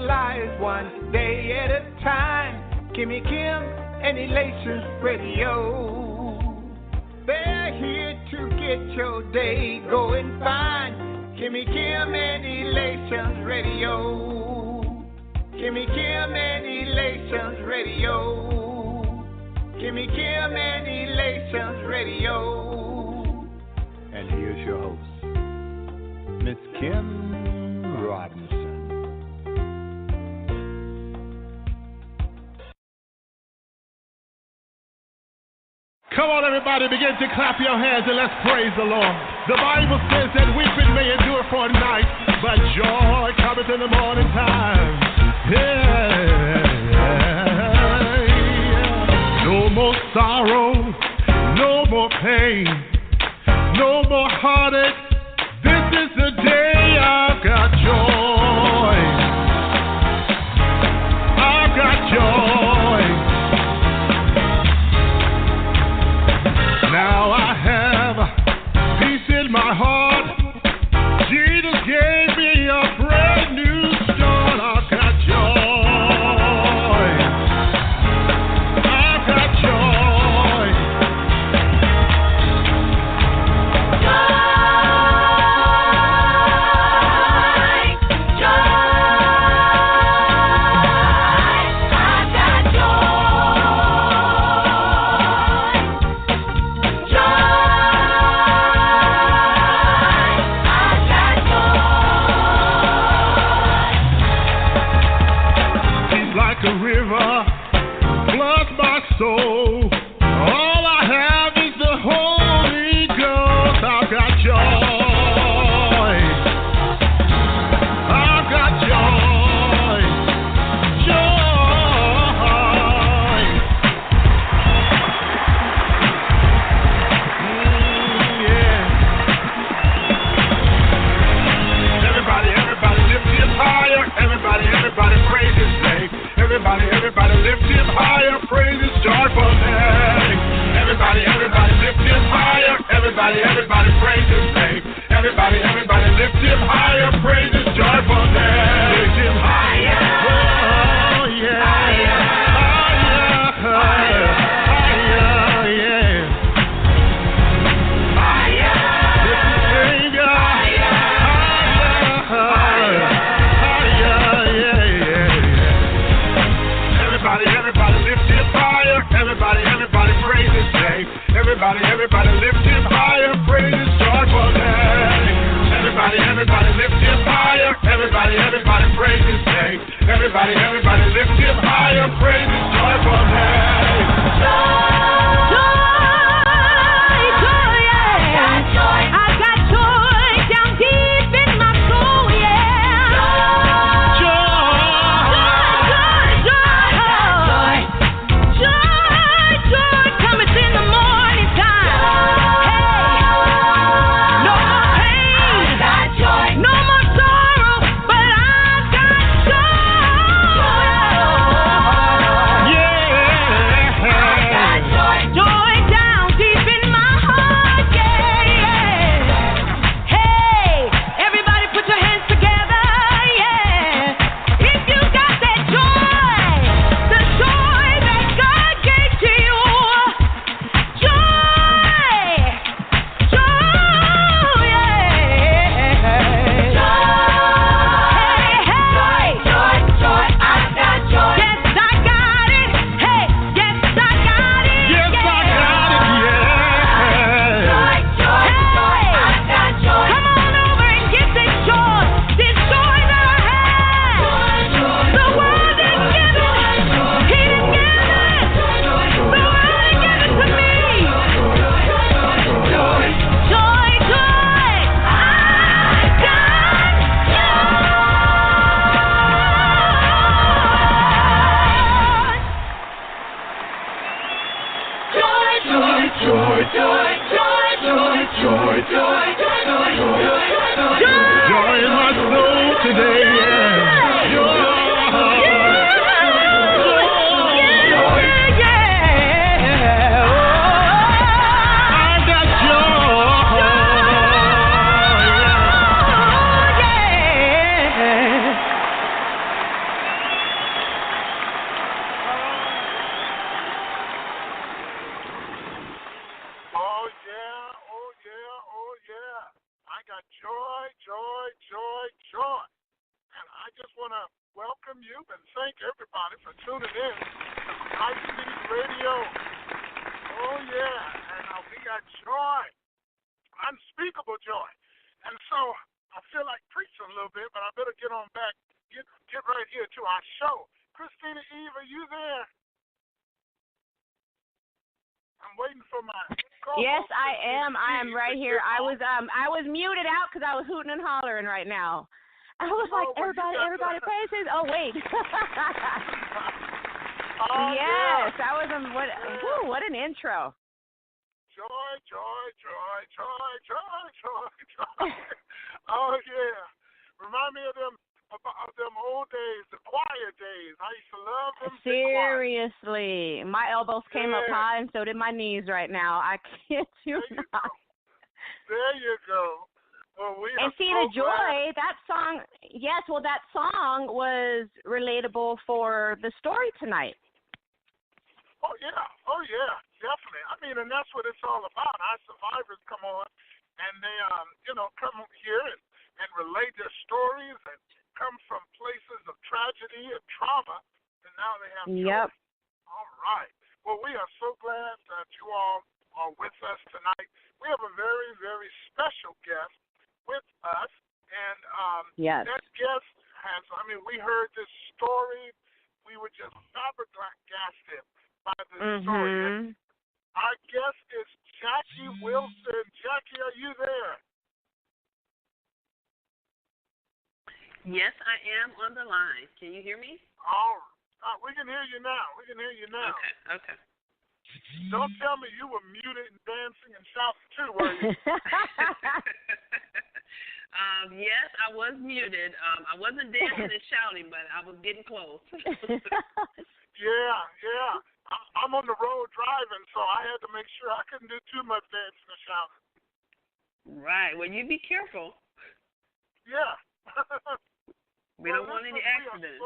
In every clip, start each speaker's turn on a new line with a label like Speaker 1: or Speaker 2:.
Speaker 1: lives one day at a time. Kimmy Kim and Elations Radio. They're here to get your day going fine. Kimmy Kim and Elations Radio. Kimmy Kim and Elations Radio. Kimmy Kim and Elations Radio. And here's your host, Miss Kim Rodney.
Speaker 2: Come on, everybody, begin to clap your hands and let's praise the Lord. The Bible says that weeping may endure for a night, but joy cometh in the morning time. Yeah. No more sorrow, no more pain, no more heartache. This is the day I've got joy. I've got joy. Now I have peace in my heart. Jesus gave me a brand new start. I've got joy. I've got joy. Joy. I've got soul. All I have is the Holy Ghost. I've got joy. I've got joy. Joy. Yeah. Everybody lift him higher. Everybody praise his name. Everybody lift him higher. Praise his joyful name. Everybody lift him higher. Everybody praise his name. Everybody lift him higher. Praise his joyful name. Lift him higher. Oh yeah. Higher. Higher. Higher. Yeah. Higher. Lift his Savior. Higher. Higher. Higher. Yeah. Everybody lift him higher. Everybody praise his name. Everybody lift him higher. Praise his joyful name. Everybody lift him higher. Everybody just want to welcome you and thank everybody for tuning in to High Speed Radio. Oh, yeah. And we got joy, unspeakable joy. And so I feel like preaching a little bit, but I better get on back, get right here to our show. Christina Eve, are you there? I'm waiting for my co-host.
Speaker 3: Yes, I am. I am right here. I was muted out because I was hooting and hollering right now. I was like, everybody praise his. Oh, wait. Yes, that was what an intro.
Speaker 2: Joy, joy, joy, joy, joy, joy, joy. Oh, yeah. Remind me of them old days, the choir days. I used to love them.
Speaker 3: Seriously. My elbows came up high, and so did my knees right now. I can't do not.
Speaker 2: There you go. Well,
Speaker 3: and see, the joy, that song, that song was relatable for the story tonight.
Speaker 2: Oh, yeah, definitely. I mean, and that's what it's all about. Our survivors come on, and they, come here and relate their stories and come from places of tragedy and trauma, and now they have joy. All right. Well, we are so glad that you all are with us tonight. We have a very, very special guest with us, and that guest has, we heard this story. We were just flabbergasted by this story. Our guest is Jackie Wilson. Jackie, are you there?
Speaker 4: Yes, I am on the line. Can you hear me?
Speaker 2: All right. We can hear you now.
Speaker 4: Okay.
Speaker 2: Don't tell me you were muted and dancing and shouting too, were you?
Speaker 4: Yes, I was muted. I wasn't dancing and shouting, but I was getting close.
Speaker 2: Yeah. I'm on the road driving, so I had to make sure I couldn't do too much dancing and shouting.
Speaker 4: Right. Well, you be careful.
Speaker 2: Yeah.
Speaker 4: We don't want any accidents.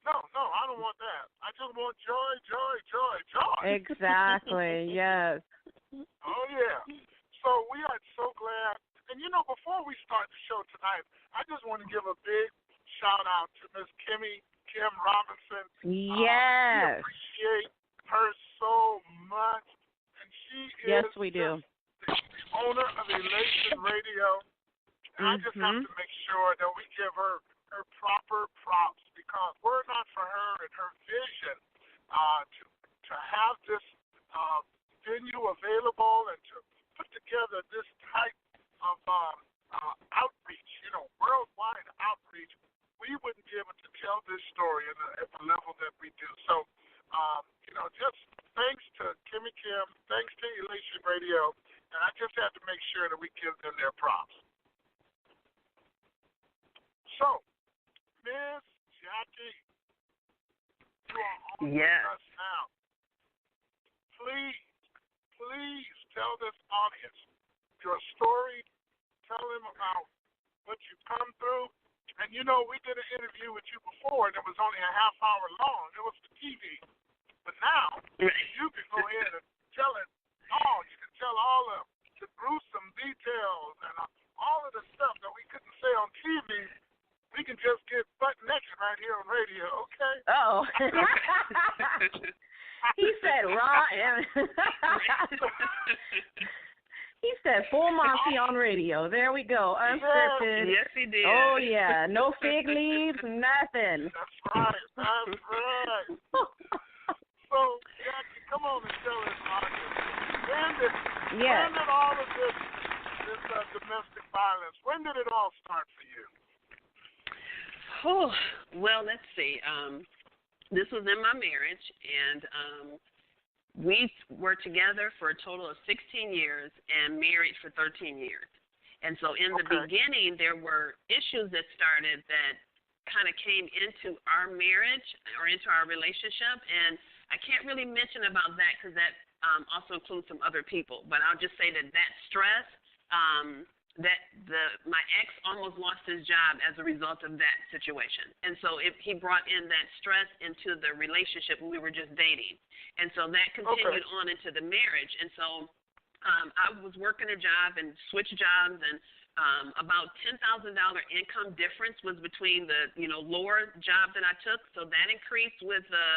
Speaker 2: No, I don't want that. I just want joy, joy, joy, joy.
Speaker 3: Exactly, yes.
Speaker 2: Oh, yeah. So we are so glad. And, before we start the show tonight, I just want to give a big shout-out to Miss Kim Robinson.
Speaker 3: Yes.
Speaker 2: We appreciate her so much. And she is
Speaker 3: yes, we do.
Speaker 2: the owner of Elation Radio. And I just have to make sure that we give her proper props, because were it not for her and her vision to have this venue available and to put together this type of outreach, worldwide outreach, we wouldn't be able to tell this story at the level that we do. So, just thanks to Kimmy Kim, thanks to Elation Radio, and I just have to make sure that we give them their props. So, Miss Jackie, you are on with us now. Please tell this audience your story. Tell them about what you've come through. And, we did an interview with you before, and it was only a half hour long. It was for TV. But now, you can go ahead and tell it all. You can tell all the gruesome details and all of the stuff that we couldn't say on TV. We can just get butt naked right here on radio, okay?
Speaker 3: Oh. He said raw. He said full Monty on radio. There we go. Unscripted.
Speaker 4: Yes, he did.
Speaker 3: Oh, yeah. No fig leaves, nothing.
Speaker 2: That's right. So, Jackie, come on and tell us about this. When did all of this domestic violence, when did it all start for you?
Speaker 4: Oh, well, let's see. This was in my marriage, and we were together for a total of 16 years and married for 13 years. And so in the beginning, there were issues that started that kind of came into our marriage or into our relationship. And I can't really mention about that because that also includes some other people. But I'll just say that stress, my ex almost lost his job as a result of that situation. And so he brought in that stress into the relationship when we were just dating. And so that continued on into the marriage. And so I was working a job and switched jobs, and about $10,000 income difference was between the, lower job that I took. So that increased with the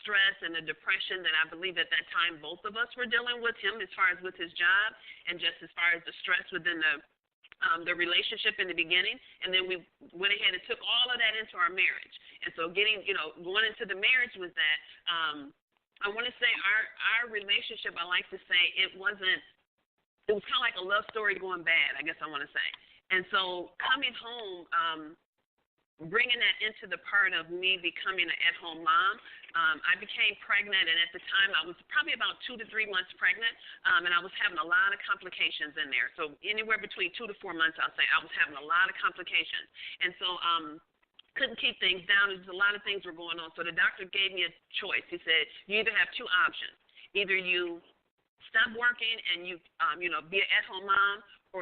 Speaker 4: stress and the depression that I believe at that time both of us were dealing with, him as far as with his job and just as far as the stress within the relationship in the beginning. And then we went ahead and took all of that into our marriage. And so going into the marriage with that, I want to say our relationship, I like to say it was kind of like a love story going bad, I guess I want to say. And so coming home, bringing that into the part of me becoming an at-home mom, I became pregnant, and at the time I was probably about 2 to 3 months pregnant, and I was having a lot of complications in there. So anywhere between 2 to 4 months, I'll say, I was having a lot of complications. And so couldn't keep things down. There's a lot of things were going on. So the doctor gave me a choice. He said, you either have 2 options. Either you stop working and you be an at-home mom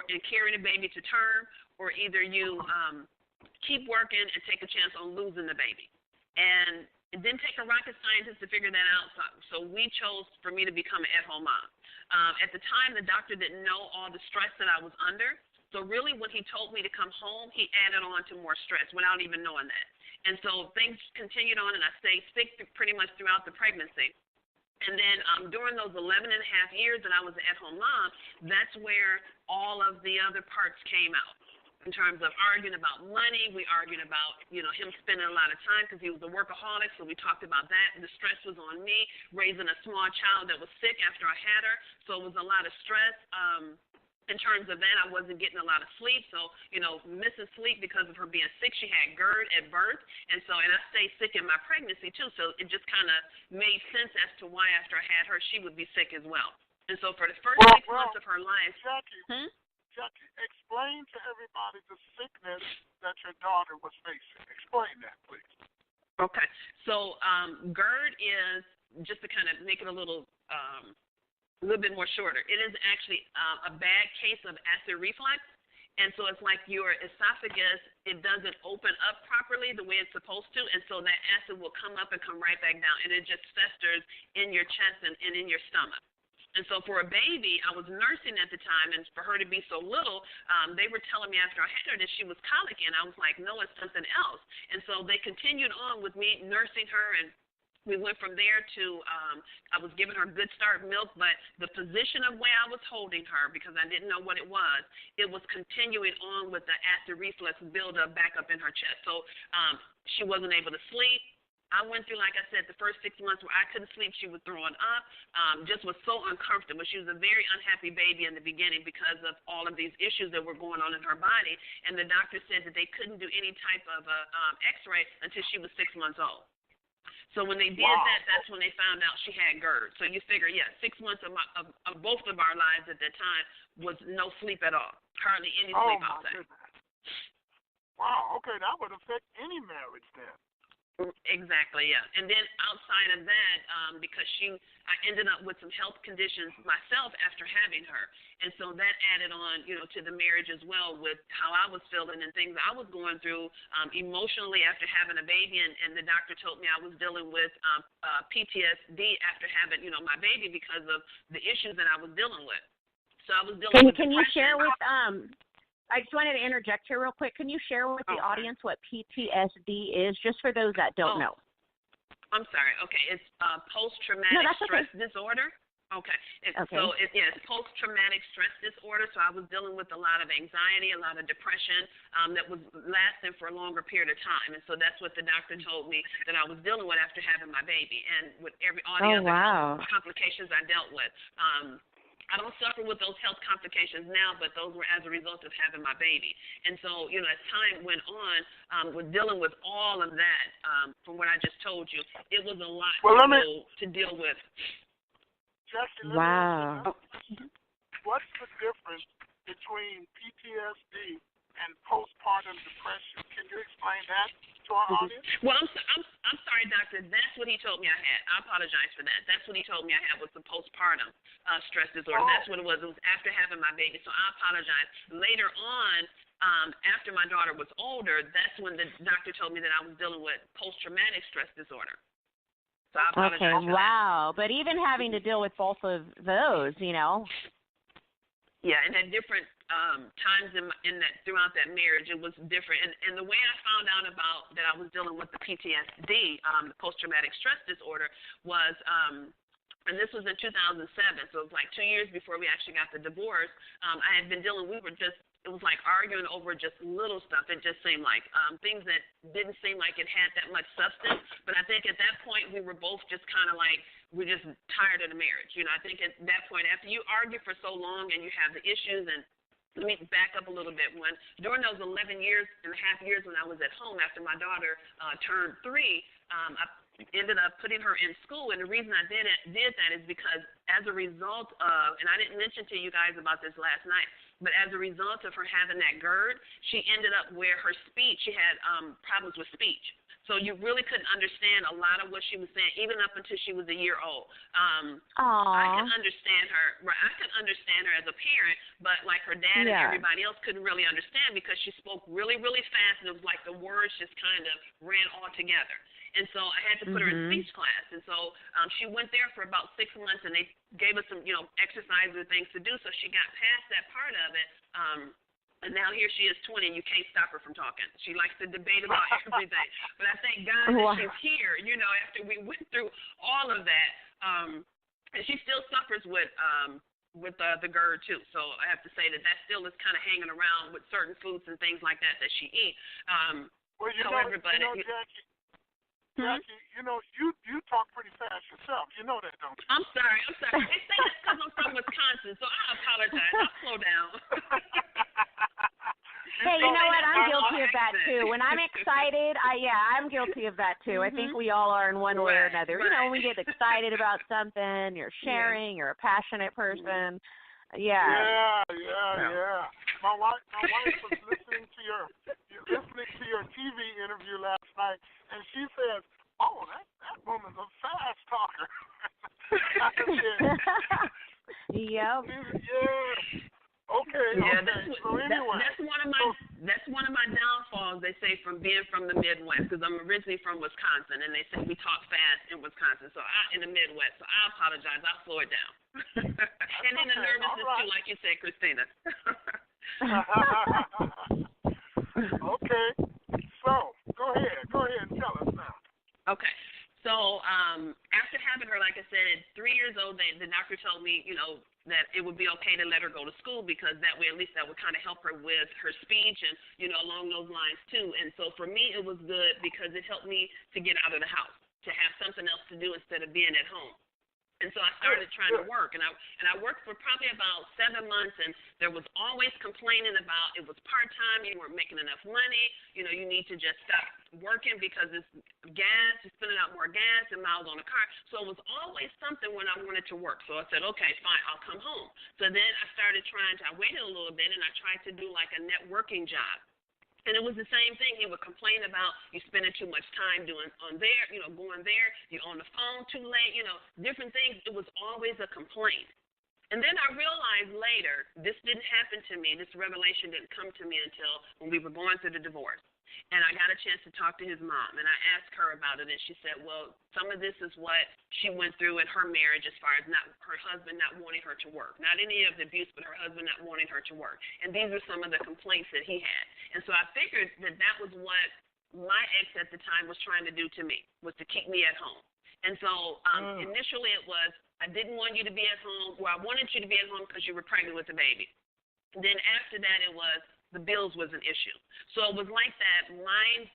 Speaker 4: and carry the baby to term, or either you keep working and take a chance on losing the baby. And it didn't take a rocket scientist to figure that out. So we chose for me to become an at-home mom. At the time, the doctor didn't know all the stress that I was under. So really when he told me to come home, he added on to more stress without even knowing that. And so things continued on, and I stayed sick pretty much throughout the pregnancy. And then during those 11 and a half years that I was an at-home mom, that's where all of the other parts came out. In terms of arguing about money, we argued about, him spending a lot of time because he was a workaholic, so we talked about that. The stress was on me, raising a small child that was sick after I had her, so it was a lot of stress. In terms of that, I wasn't getting a lot of sleep, so, missing sleep because of her being sick. She had GERD at birth, and I stayed sick in my pregnancy, too, so it just kind of made sense as to why after I had her, she would be sick as well. And so for the first 6 months of her life...
Speaker 2: Jackie, explain to everybody the sickness that your daughter was facing. Explain that, please.
Speaker 4: Okay, so GERD is, just to kind of make it a little bit more shorter, it is actually a bad case of acid reflux. And so it's like your esophagus, it doesn't open up properly the way it's supposed to, and so that acid will come up and come right back down, and it just festers in your chest and in your stomach. And so for a baby, I was nursing at the time, and for her to be so little, they were telling me after I had her that she was colicky, and I was like, no, it's something else. And so they continued on with me nursing her, and we went from there to I was giving her Good Start milk, but the position of where I was holding her, because I didn't know what it was continuing on with the acid reflux buildup back up in her chest. So she wasn't able to sleep. I went through, like I said, the first 6 months where I couldn't sleep. She was throwing up, just was so uncomfortable. She was a very unhappy baby in the beginning because of all of these issues that were going on in her body. And the doctor said that they couldn't do any type of x-ray until she was 6 months old. So when they did that, that's when they found out she had GERD. So you figure, 6 months of both of our lives at that time was no sleep at all, hardly any sleep outside.
Speaker 2: Wow, okay, that would affect any marriage then.
Speaker 4: Exactly, yeah. And then outside of that, because I ended up with some health conditions myself after having her. And so that added on, to the marriage as well with how I was feeling and things I was going through emotionally after having a baby. And the doctor told me I was dealing with PTSD after having, my baby because of the issues that I was dealing with. So I was dealing with depression.
Speaker 3: Can you share with I just wanted to interject here real quick. Can you share with the audience what PTSD is, just for those that don't know?
Speaker 4: I'm sorry. Okay, it's post-traumatic stress disorder. Okay. So it's post-traumatic stress disorder. So I was dealing with a lot of anxiety, a lot of depression that was lasting for a longer period of time. And so that's what the doctor told me that I was dealing with after having my baby, and with all the other health complications I dealt with. I don't suffer with those health complications now, but those were as a result of having my baby. And so, as time went on, with dealing with all of that, from what I just told you, it was a lot to deal with.
Speaker 2: Jackie, what's the difference between PTSD and postpartum depression? Can you explain that to our audience?
Speaker 4: Well, I'm sorry, doctor. That's what he told me I had. I apologize for that. That's what he told me I had was the postpartum stress disorder. That's what it was. It was after having my baby. So I apologize. Later on, after my daughter was older, that's when the doctor told me that I was dealing with post-traumatic stress disorder. So I apologize for that.
Speaker 3: But even having to deal with both of those,
Speaker 4: Yeah, and at different times throughout that marriage, it was different. And the way I found out about that I was dealing with the PTSD, the post-traumatic stress disorder, was and this was in 2007, so it was like 2 years before we actually got the divorce. I had been dealing, it was like arguing over just little stuff. It just seemed like things that didn't seem like it had that much substance. But I think at that point we were both just kind of like, we're just tired of the marriage. You know, I think at that point, after you argue for so long and you have the issues, and let me back up a little bit. During those 11 years and a half years when I was at home after my daughter turned 3, I ended up putting her in school, and the reason I did that is because as a result of, and I didn't mention to you guys about this last night, but as a result of her having that GERD, she ended up where her speech, she had problems with speech. So you really couldn't understand a lot of what she was saying, even up until she was a year old. I could understand her. Right, I could understand her as a parent, but like her dad and everybody else couldn't really understand because she spoke really, really fast, and it was like the words just kind of ran all together. And so I had to put her in speech class. And so she went there for about 6 months, and they gave us some, exercises and things to do. So she got past that part of it. And now here she is 20, and you can't stop her from talking. She likes to debate about everything. But I thank God that she's here, after we went through all of that. And she still suffers with the GERD, too. So I have to say that still is kind of hanging around with certain foods and things like that she eats.
Speaker 2: Jackie, you talk pretty fast yourself. You know that, don't you?
Speaker 4: I'm sorry. They say that's because I'm from Wisconsin, so I apologize. I'll slow down.
Speaker 3: Hey, you know what? I'm guilty of that, too. When I'm excited, I'm guilty of that, too. I think we all are in one way or another.
Speaker 4: Right.
Speaker 3: When we get excited about something, you're sharing, you're a passionate person. Yeah.
Speaker 2: My wife was listening to your TV interview last night, and she says, "Oh, that woman's a fast talker." I said,
Speaker 3: yep.
Speaker 2: Yeah. Okay.
Speaker 4: Yeah,
Speaker 2: okay. So anyway,
Speaker 4: that's one of my downfalls. They say from being from the Midwest, because I'm originally from Wisconsin, and they say we talk fast in Wisconsin. So in the Midwest, so I apologize. I'll slow it down. And then the nervousness too, like you said, Christina.
Speaker 2: Okay. So go ahead and tell us now.
Speaker 4: Okay. So after having her, like I said, at 3 years old, the doctor told me, that it would be okay to let her go to school because that way, at least that would kind of help her with her speech and, along those lines too. And so for me, it was good because it helped me to get out of the house, to have something else to do instead of being at home. And so I started trying to work, and I worked for probably about 7 months, and there was always complaining about it was part-time, you weren't making enough money, you need to just stop working because it's gas, you're spending out more gas and miles on the car. So it was always something when I wanted to work. So I said, okay, fine, I'll come home. So then I waited a little bit, and I tried to do like a networking job. And it was the same thing. He would complain about you spending too much time going there, you're on the phone too late, different things. It was always a complaint. And then I realized later, this didn't happen to me. This revelation didn't come to me until when we were going through the divorce. And I got a chance to talk to his mom, and I asked her about it, and she said, well, some of this is what she went through in her marriage as far as her husband not wanting her to work. Not any of the abuse, but her husband not wanting her to work. And these were some of the complaints that he had. And so I figured that was what my ex at the time was trying to do to me, was to keep me at home. And so initially it was, I didn't want you to be at home. Well, I wanted you to be at home because you were pregnant with a baby. And then after that it was, the bills was an issue. So it was like that mind,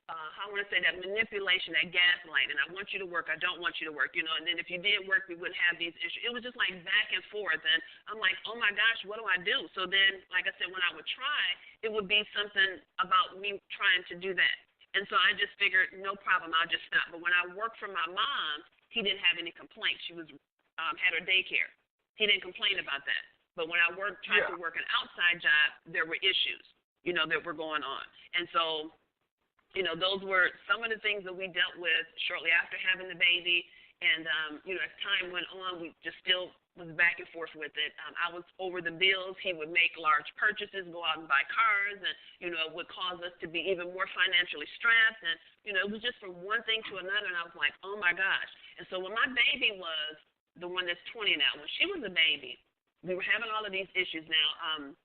Speaker 4: how I want to say that manipulation, that gaslighting. I want you to work. I don't want you to work, and then if you did work, we wouldn't have these issues. It was just like back and forth. And I'm like, oh my gosh, what do I do? So then, like I said, when I would try, it would be something about me trying to do that. And so I just figured, no problem, I'll just stop. But when I worked for my mom, he didn't have any complaints. She was had her daycare. He didn't complain about that. But when I tried to work an outside job, there were issues, that were going on. And so, those were some of the things that we dealt with shortly after having the baby. And, as time went on, we just still was back and forth with it. I was over the bills. He would make large purchases, go out and buy cars, and, it would cause us to be even more financially strapped. And, it was just from one thing to another, and I was like, oh, my gosh. And so when my baby was the one that's 20 now, when she was a baby, we were having all of these issues now.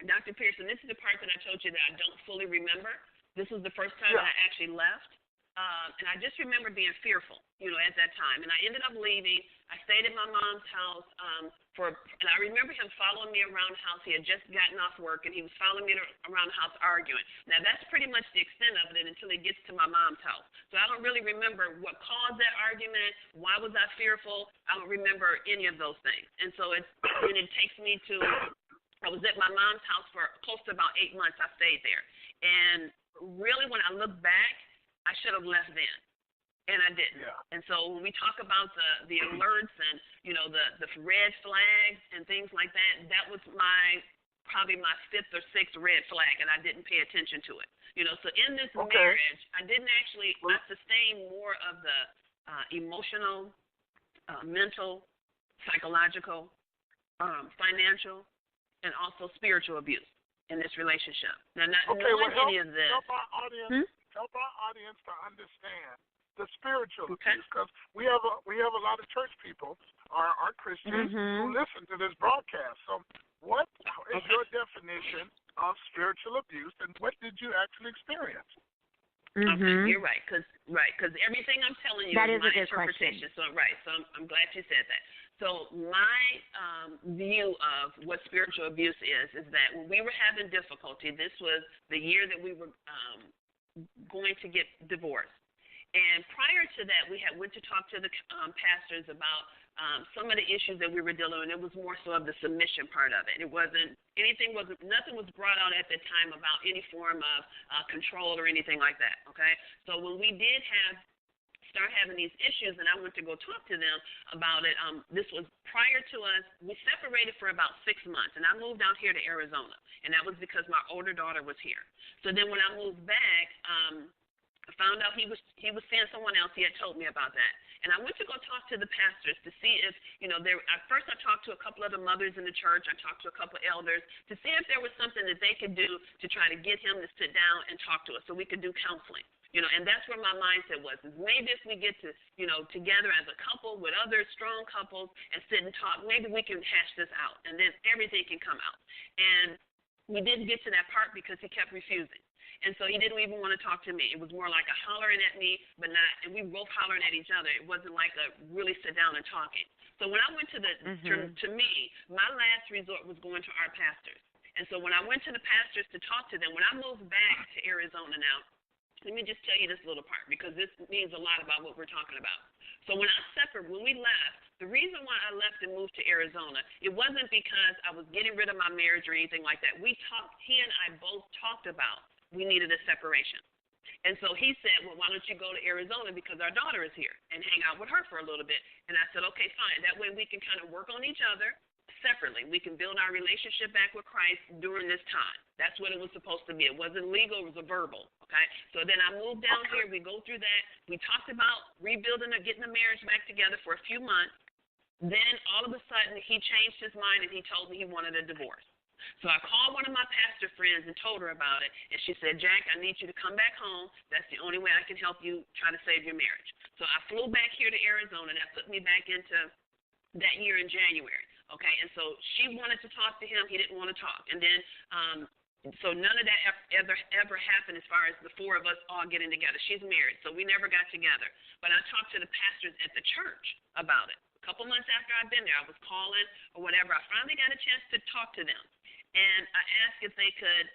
Speaker 4: Dr. Pearson, this is the part that I told you that I don't fully remember. This was the first time that I actually left. And I just remember being fearful, at that time. And I ended up leaving. I stayed at my mom's house and I remember him following me around the house. He had just gotten off work, and he was following me around the house arguing. Now, that's pretty much the extent of it until he gets to my mom's house. So I don't really remember what caused that argument. Why was I fearful? I don't remember any of those things. And so it takes me to, I was at my mom's house for close to about 8 months. I stayed there. And really, when I look back, I should have left then, and I didn't. Yeah. And so when we talk about the alerts and, the red flags and things like that, that was probably my 5th or 6th red flag, and I didn't pay attention to it. So in this marriage, I didn't actually, I sustained more of the emotional, mental, psychological, financial, and also spiritual abuse in this relationship. Now, not knowing any of this.
Speaker 2: Help our audience to understand the spiritual abuse, because we have a lot of church people, our Christians, who listen to this broadcast. So, what is your definition of spiritual abuse, and what did you actually experience?
Speaker 4: Okay, you're right, because everything I'm telling you is my interpretation. So, so I'm glad you said that. So my view of what spiritual abuse is that when we were having difficulty, this was the year that we were going to get divorced. And prior to that, we went to talk to the pastors about some of the issues that we were dealing with. It was more so of the submission part of it. It wasn't nothing was brought out at the time about any form of control or anything like that. Okay, so when we did start having these issues, and I went to go talk to them about it. This was prior to us. We separated for about 6 months, and I moved out here to Arizona, and that was because my older daughter was here. So then when I moved back, I found out he was seeing someone else. He had told me about that, and I went to go talk to the pastors to see if at first I talked to a couple of the mothers in the church. I talked to a couple of elders to see if there was something that they could do to try to get him to sit down and talk to us, so we could do counseling. And that's where my mindset was, is maybe if we get to, together as a couple with other strong couples and sit and talk, maybe we can hash this out, and then everything can come out. And we didn't get to that part because he kept refusing. And so he didn't even want to talk to me. It was more like a hollering at me, but not, and we were both hollering at each other. It wasn't like a really sit down and talking. So when I went to me, my last resort was going to our pastors. And so when I went to the pastors to talk to them, when I moved back to Arizona now, let me just tell you this little part, because this means a lot about what we're talking about. So when we left, the reason why I left and moved to Arizona, it wasn't because I was getting rid of my marriage or anything like that. He and I both talked about we needed a separation. And so he said, well, why don't you go to Arizona, because our daughter is here, and hang out with her for a little bit. And I said, okay, fine. That way we can kind of work on each other separately. We can build our relationship back with Christ during this time. That's what it was supposed to be. It wasn't legal, it was a verbal. Okay? So then I moved down here. We go through that. We talked about rebuilding or getting the marriage back together for a few months. Then all of a sudden he changed his mind and he told me he wanted a divorce. So I called one of my pastor friends and told her about it, and she said, Jack, I need you to come back home. That's the only way I can help you try to save your marriage. So I flew back here to Arizona. That put me back into that year in January. Okay, and so she wanted to talk to him. He didn't want to talk. And then so none of that ever happened as far as the four of us all getting together. She's married, so we never got together. But I talked to the pastors at the church about it. A couple months after I'd been there, I was calling or whatever. I finally got a chance to talk to them. And I asked if they could,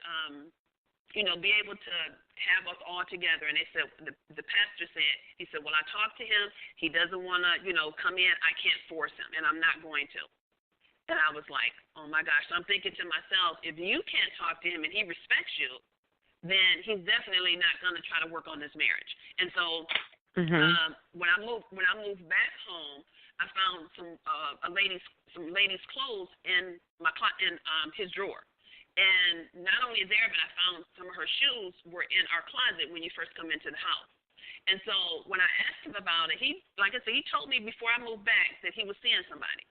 Speaker 4: be able to have us all together. And they said, the pastor said, he said, well, I talked to him. He doesn't want to, come in. I can't force him, and I'm not going to. And I was like, oh, my gosh. So I'm thinking to myself, if you can't talk to him and he respects you, then he's definitely not going to try to work on this marriage. And so when I moved back home, I found some ladies' clothes in his drawer. And not only there, but I found some of her shoes were in our closet when you first come into the house. And so when I asked him about it, he told me before I moved back that he was seeing somebody.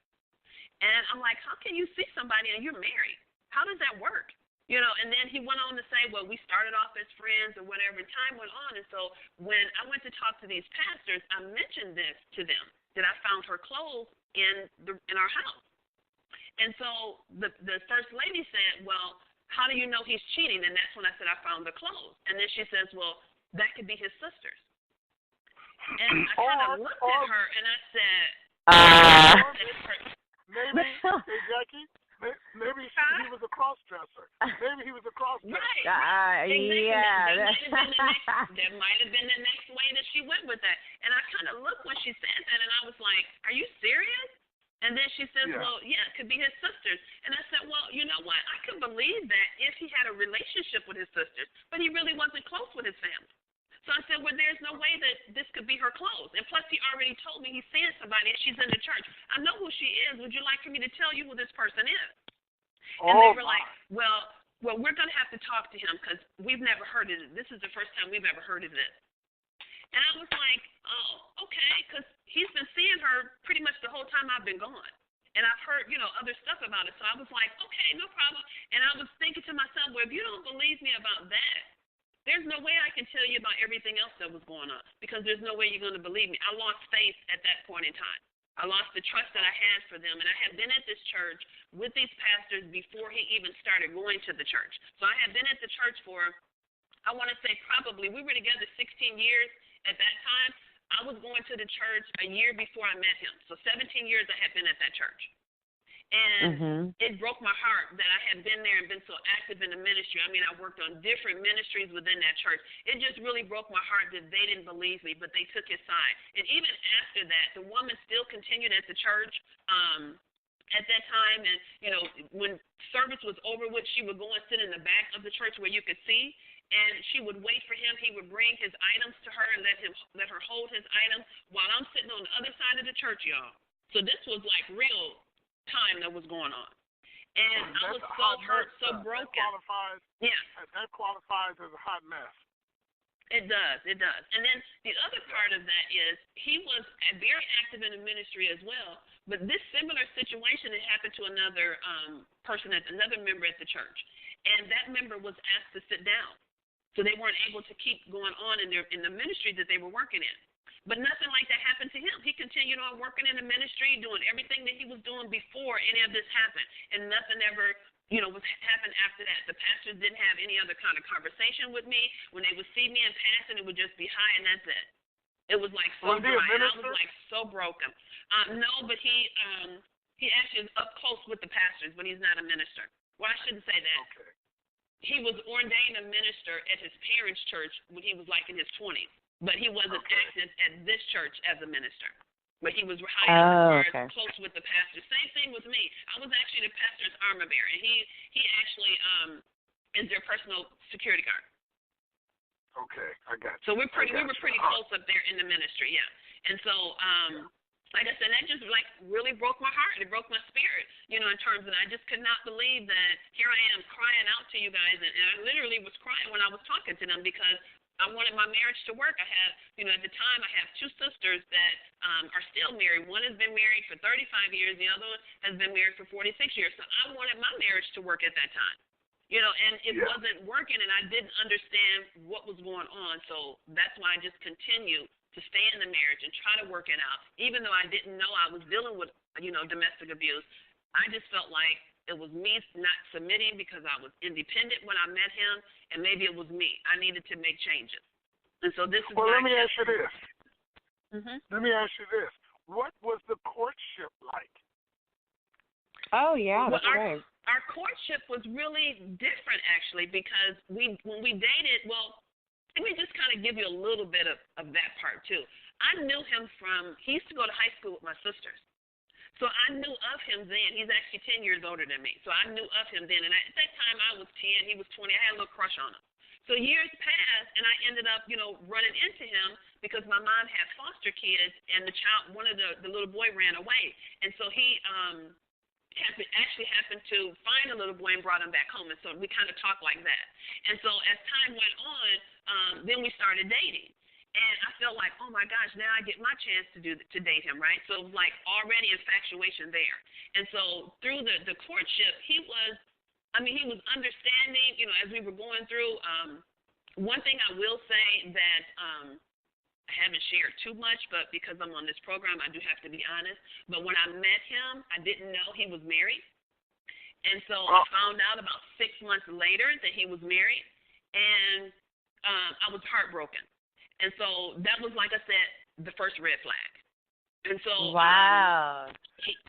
Speaker 4: And I'm like, how can you see somebody and you're married? How does that work? And then he went on to say, well, we started off as friends or whatever, and time went on. And so when I went to talk to these pastors, I mentioned this to them, that I found her clothes in our house. And so the first lady said, well, how do you know he's cheating? And that's when I said I found the clothes. And then she says, well, that could be his sisters. And I kind of looked at her and I said,
Speaker 2: maybe, hey, Jackie, maybe he was a cross-dresser. Maybe he was a cross-dresser.
Speaker 4: Right. Exactly.
Speaker 3: Yeah.
Speaker 4: That might have been the next way that she went with that. And I kind of looked when she said that, and I was like, are you serious? And then she says, well, yeah, it could be his sisters. And I said, well, you know what? I could believe that if he had a relationship with his sisters, but he really wasn't close with his family. So I said, well, there's no way that this could be her clothes. And plus, he already told me he's seeing somebody and she's in the church. I know who she is. Would you like for me to tell you who this person is? And they were like, well, we're going to have to talk to him because we've never heard of it. This is the first time we've ever heard of this. And I was like, oh, okay, because he's been seeing her pretty much the whole time I've been gone. And I've heard, other stuff about it. So I was like, okay, no problem. And I was thinking to myself, well, if you don't believe me about that, there's no way I can tell you about everything else that was going on because there's no way you're going to believe me. I lost faith at that point in time. I lost the trust that I had for them. And I had been at this church with these pastors before he even started going to the church. So I had been at the church for, I want to say probably, we were together 16 years at that time. I was going to the church a year before I met him. So 17 years I had been at that church. And it broke my heart that I had been there and been so active in the ministry. I mean, I worked on different ministries within that church. It just really broke my heart that they didn't believe me, but they took his side. And even after that, the woman still continued at the church at that time. And, when service was over with, she would go and sit in the back of the church where you could see. And she would wait for him. He would bring his items to her and let her hold his items while I'm sitting on the other side of the church, y'all. So this was like real time that was going on. And I was so hurt, so broken.
Speaker 2: That qualifies as a hot mess.
Speaker 4: It does. And then the other part of that is he was very active in the ministry as well, but this similar situation had happened to another another member at the church. And that member was asked to sit down. So they weren't able to keep going on in the ministry that they were working in. But nothing like that happened to him. He continued on working in the ministry, doing everything that he was doing before any of this happened. And nothing ever, was happened after that. The pastors didn't have any other kind of conversation with me. When they would see me in passing, it would just be hi, and that's it. It was like so dry. And I was like so broken. No, but he actually is up close with the pastors, but he's not a minister. Well, I shouldn't say that.
Speaker 2: Okay.
Speaker 4: He was ordained a minister at his parents' church when he was like in his 20s. But he wasn't active at this church as a minister. But he was close with the pastor. Same thing with me. I was actually the pastor's armor bearer. And he actually is their personal security guard.
Speaker 2: Okay, I got you.
Speaker 4: So we were pretty close up there in the ministry, yeah. And so, like I said, that just like really broke my heart. It broke my spirit, in terms of I just could not believe that here I am crying out to you guys. And I literally was crying when I was talking to them because I wanted my marriage to work. I have, at the time, I have two sisters that are still married. One has been married for 35 years. The other one has been married for 46 years. So I wanted my marriage to work at that time, and it wasn't working, and I didn't understand what was going on. So that's why I just continued to stay in the marriage and try to work it out. Even though I didn't know I was dealing with, domestic abuse, I just felt like it was me not submitting because I was independent when I met him, and maybe it was me. I needed to make changes. And so this is
Speaker 2: let me ask you this.
Speaker 4: Let
Speaker 2: me ask you this. What was the courtship like?
Speaker 3: Oh, yeah, that's right.
Speaker 4: Our courtship was really different, actually, because when we dated, let me just kind of give you a little bit of that part, too. I knew him he used to go to high school with my sisters. So I knew of him then. He's actually 10 years older than me. So I knew of him then. And at that time, I was 10. He was 20. I had a little crush on him. So years passed, and I ended up, running into him because my mom had foster kids, and one of the little boy ran away. And so he happened to find a little boy and brought him back home. And so we kind of talked like that. And so as time went on, then we started dating. And I felt like, oh my gosh, now I get my chance to date him, right? So it was like already infatuation there. And so through the courtship, he was understanding, as we were going through. One thing I will say that I haven't shared too much, but because I'm on this program, I do have to be honest. But when I met him, I didn't know he was married. And so I found out about 6 months later that he was married, and I was heartbroken. And so that was, like I said, the first red flag. And so
Speaker 3: wow.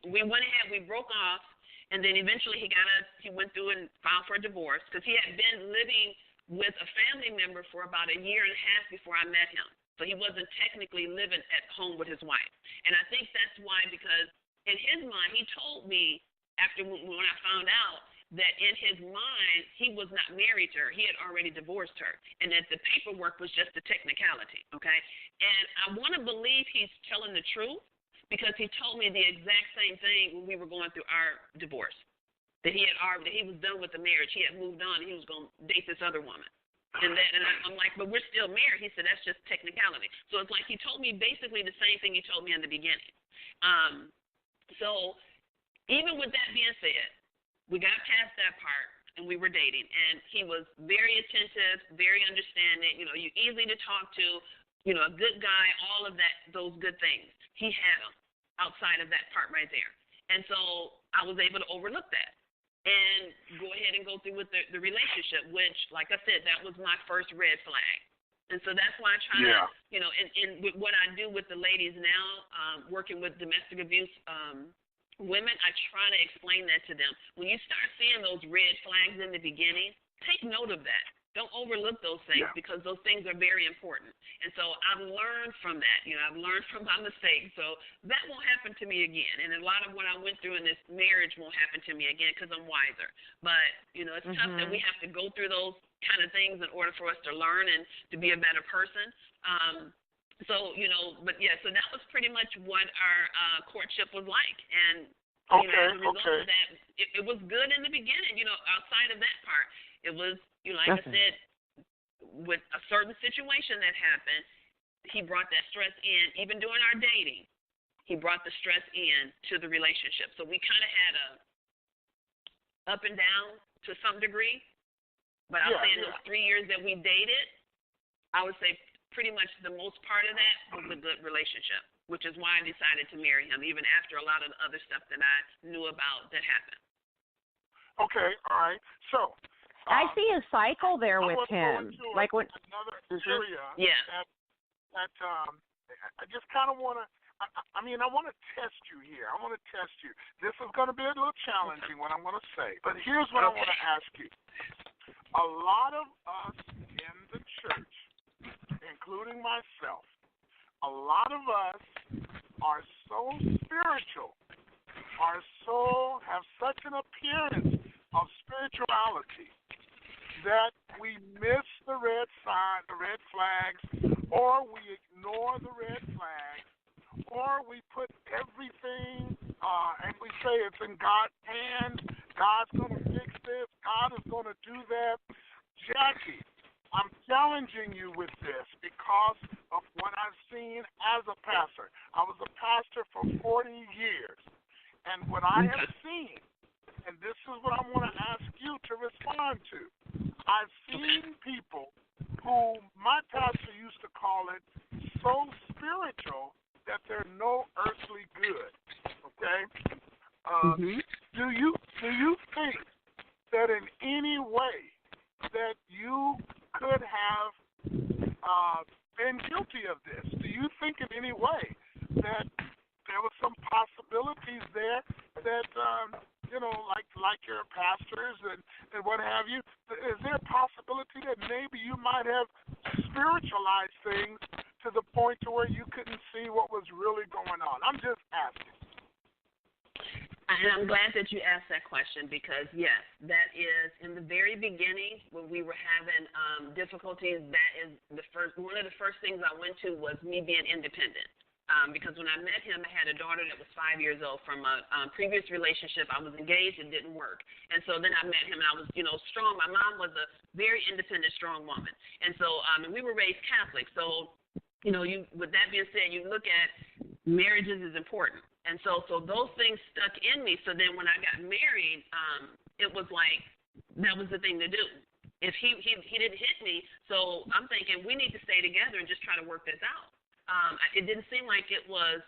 Speaker 4: We went ahead, we broke off, and then eventually he went through and filed for a divorce because he had been living with a family member for about 1.5 years before I met him. So he wasn't technically living at home with his wife. And I think that's why, because in his mind, he told me after when I found out that in his mind, he was not married to her. He had already divorced her, and that the paperwork was just a technicality, okay? And I want to believe he's telling the truth because he told me the exact same thing when we were going through our divorce, that he was done with the marriage. He had moved on, and he was going to date this other woman. And I'm like, but we're still married. He said, that's just technicality. So it's like he told me basically the same thing he told me in the beginning. So even with that being said, we got past that part, and we were dating. And he was very attentive, very understanding, you easy to talk to, a good guy, all of that, those good things. He had them outside of that part right there. And so I was able to overlook that and go ahead and go through with the relationship, which, like I said, that was my first red flag. And so that's why I try to, and with what I do with the ladies now, working with domestic abuse women, I try to explain that to them. When you start seeing those red flags in the beginning, take note of that. Don't overlook those things because those things are very important. And so I've learned from that. I've learned from my mistakes. So that won't happen to me again. And a lot of what I went through in this marriage won't happen to me again because I'm wiser. But, it's tough that we have to go through those kind of things in order for us to learn and to be a better person. So that was pretty much what our courtship was like. And, as a result of that, it was good in the beginning, outside of that part. It was, like I said, with a certain situation that happened, he brought that stress in. Even during our dating, he brought the stress in to the relationship. So we kind of had a up and down to some degree. But I'll say in those 3 years that we dated, I would say pretty much the most part of that was a good relationship, which is why I decided to marry him, even after a lot of the other stuff that I knew about that happened.
Speaker 2: Okay, all right. So
Speaker 3: I see a cycle there with him. Like when
Speaker 2: another area that I just kind of want to. I want to test you here. I want to test you. This is going to be a little challenging, what I'm going to say. But here's what I want to ask you. A lot of us in the church, including myself, a lot of us are so spiritual, have such an appearance of spirituality that we miss the red flags, or we ignore the red flags, or we put everything and we say it's in God's hands. God's going to fix this. God is going to do that. Jackie, I'm challenging you with this because of what I've seen as a pastor. I was a pastor for 40 years, and what I have seen, and this is what I want to ask you to respond to. I've seen people who my pastor used to call it so spiritual that they're no earthly good. Okay? Do you think that in any way that you could have been guilty of this? Do you think in any way that there were some possibilities there that like your pastors and what have you? Is there a possibility that maybe you might have spiritualized things to the point to where you couldn't see what was really going on? I'm just asking.
Speaker 4: And I'm glad that you asked that question because, yes, that is in the very beginning when we were having difficulties, that is one of the first things I went to was me being independent. Because when I met him, I had a daughter that was 5 years old from a previous relationship. I was engaged. It didn't work. And so then I met him, and I was, strong. My mom was a very independent, strong woman. And so and we were raised Catholic. So, with that being said, you look at marriages is important. And so those things stuck in me. So then when I got married, it was like that was the thing to do. If he didn't hit me, so I'm thinking we need to stay together and just try to work this out. It didn't seem like it was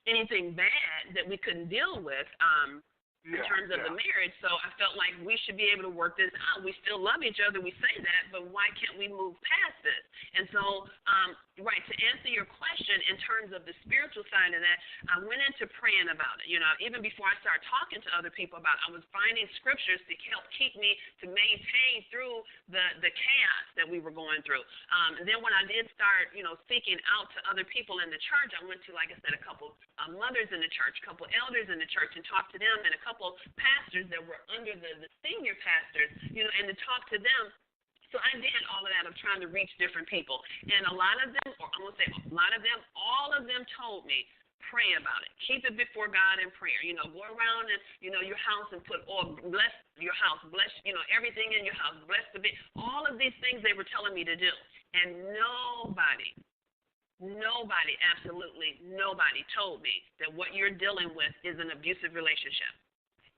Speaker 4: anything bad that we couldn't deal with. in terms of the marriage. So I felt like we should be able to work this out. We still love each other. We say that, but why can't we move past this? And so, right, to answer your question in terms of the spiritual side of that, I went into praying about it. You know, even before I started talking to other people about it, I was finding scriptures to help keep me to maintain through the chaos that we were going through. And then when I did start, you know, speaking out to other people in the church, I went to, like I said, a couple mothers in the church, a couple elders in the church, and talked to them, and a couple pastors that were under the senior pastors, you know, and to talk to them. So I did all of that of trying to reach different people. And a lot of them, or I'm going to say a lot of them, all of them told me, pray about it. Keep it before God in prayer. You know, go around and, you know, your house and put, or bless your house, bless, you know, everything in your house, bless the bit. All of these things they were telling me to do. And nobody, absolutely nobody told me that what you're dealing with is an abusive relationship.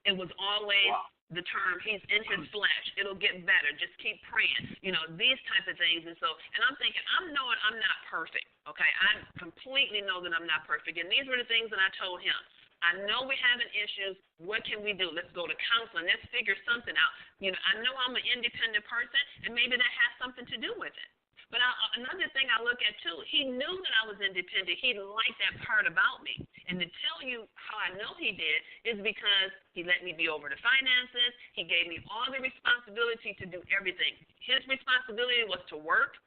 Speaker 4: It was always the term, he's in his flesh. It'll get better. Just keep praying. You know, these type of things. And so, and I'm thinking, I'm knowing I'm not perfect, okay? I completely know that I'm not perfect. And these were the things that I told him. I know we're having issues. What can we do? Let's go to counseling. Let's figure something out. You know, I know I'm an independent person, and maybe that has something to do with it. But another thing I look at, too, he knew that I was independent. He liked that part about me. And to tell you how I know he did is because he let me be over the finances. He gave me all the responsibility to do everything. His responsibility was to work,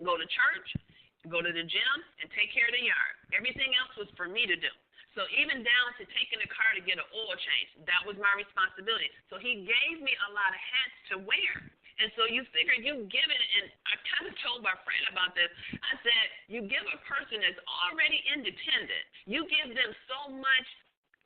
Speaker 4: go to church, go to the gym, and take care of the yard. Everything else was for me to do. So even down to taking the car to get an oil change, that was my responsibility. So he gave me a lot of hats to wear. And so you figure you give it, and I kind of told my friend about this. I said, you give a person that's already independent, you give them so much